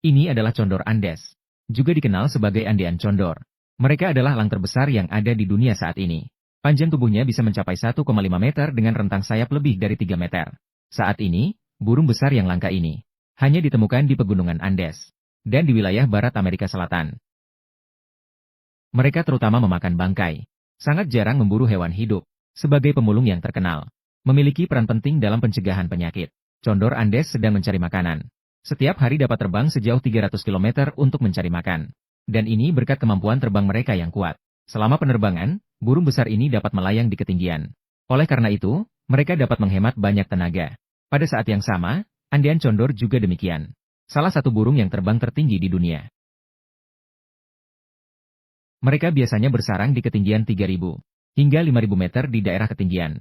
Ini adalah condor Andes. Juga dikenal sebagai Andean condor. Mereka adalah elang terbesar yang ada di dunia saat ini. Panjang tubuhnya bisa mencapai 1,5 meter dengan rentang sayap lebih dari 3 meter. Saat ini, burung besar yang langka ini hanya ditemukan di pegunungan Andes dan di wilayah barat Amerika Selatan. Mereka terutama memakan bangkai. Sangat jarang memburu hewan hidup. Sebagai pemulung yang terkenal, memiliki peran penting dalam pencegahan penyakit. Condor Andes sedang mencari makanan. Setiap hari dapat terbang sejauh 300 km untuk mencari makan. Dan ini berkat kemampuan terbang mereka yang kuat. Selama penerbangan, burung besar ini dapat melayang di ketinggian. Oleh karena itu, mereka dapat menghemat banyak tenaga. Pada saat yang sama, Andean condor juga demikian. Salah satu burung yang terbang tertinggi di dunia. Mereka biasanya bersarang di ketinggian 3.000 hingga 5.000 meter di daerah ketinggian.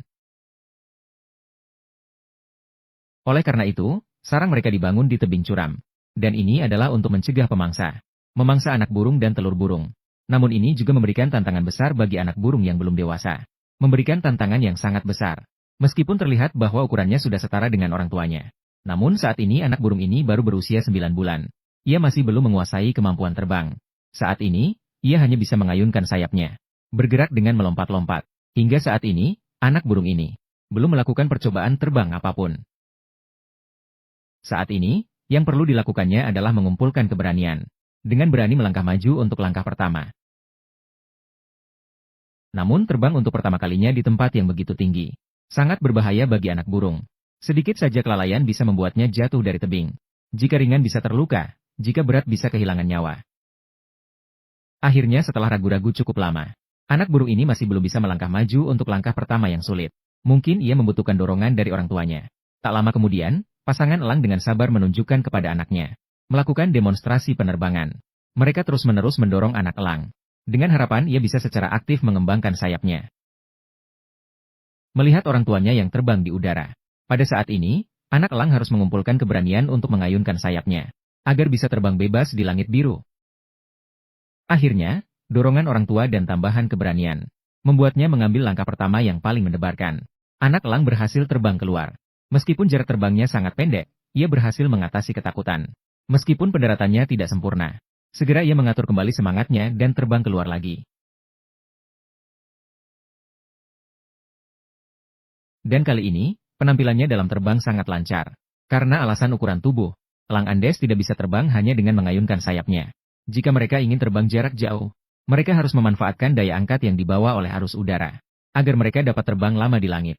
Oleh karena itu, sarang mereka dibangun di tebing curam. Dan ini adalah untuk mencegah pemangsa. Memangsa anak burung dan telur burung. Namun ini juga memberikan tantangan besar bagi anak burung yang belum dewasa. Memberikan tantangan yang sangat besar. Meskipun terlihat bahwa ukurannya sudah setara dengan orang tuanya. Namun saat ini anak burung ini baru berusia 9 bulan. Ia masih belum menguasai kemampuan terbang. Saat ini, ia hanya bisa mengayunkan sayapnya. Bergerak dengan melompat-lompat. Hingga saat ini, anak burung ini belum melakukan percobaan terbang apapun. Saat ini, yang perlu dilakukannya adalah mengumpulkan keberanian. Dengan berani melangkah maju untuk langkah pertama. Namun terbang untuk pertama kalinya di tempat yang begitu tinggi. Sangat berbahaya bagi anak burung. Sedikit saja kelalaian bisa membuatnya jatuh dari tebing. Jika ringan bisa terluka, jika berat bisa kehilangan nyawa. Akhirnya setelah ragu-ragu cukup lama, anak burung ini masih belum bisa melangkah maju untuk langkah pertama yang sulit. Mungkin ia membutuhkan dorongan dari orang tuanya. Tak lama kemudian, pasangan elang dengan sabar menunjukkan kepada anaknya. Melakukan demonstrasi penerbangan. Mereka terus-menerus mendorong anak elang. Dengan harapan ia bisa secara aktif mengembangkan sayapnya. Melihat orang tuanya yang terbang di udara. Pada saat ini, anak elang harus mengumpulkan keberanian untuk mengayunkan sayapnya. Agar bisa terbang bebas di langit biru. Akhirnya, dorongan orang tua dan tambahan keberanian. Membuatnya mengambil langkah pertama yang paling mendebarkan. Anak elang berhasil terbang keluar. Meskipun jarak terbangnya sangat pendek, ia berhasil mengatasi ketakutan. Meskipun pendaratannya tidak sempurna. Segera ia mengatur kembali semangatnya dan terbang keluar lagi. Dan kali ini, penampilannya dalam terbang sangat lancar. Karena alasan ukuran tubuh, elang Andes tidak bisa terbang hanya dengan mengayunkan sayapnya. Jika mereka ingin terbang jarak jauh, mereka harus memanfaatkan daya angkat yang dibawa oleh arus udara. Agar mereka dapat terbang lama di langit.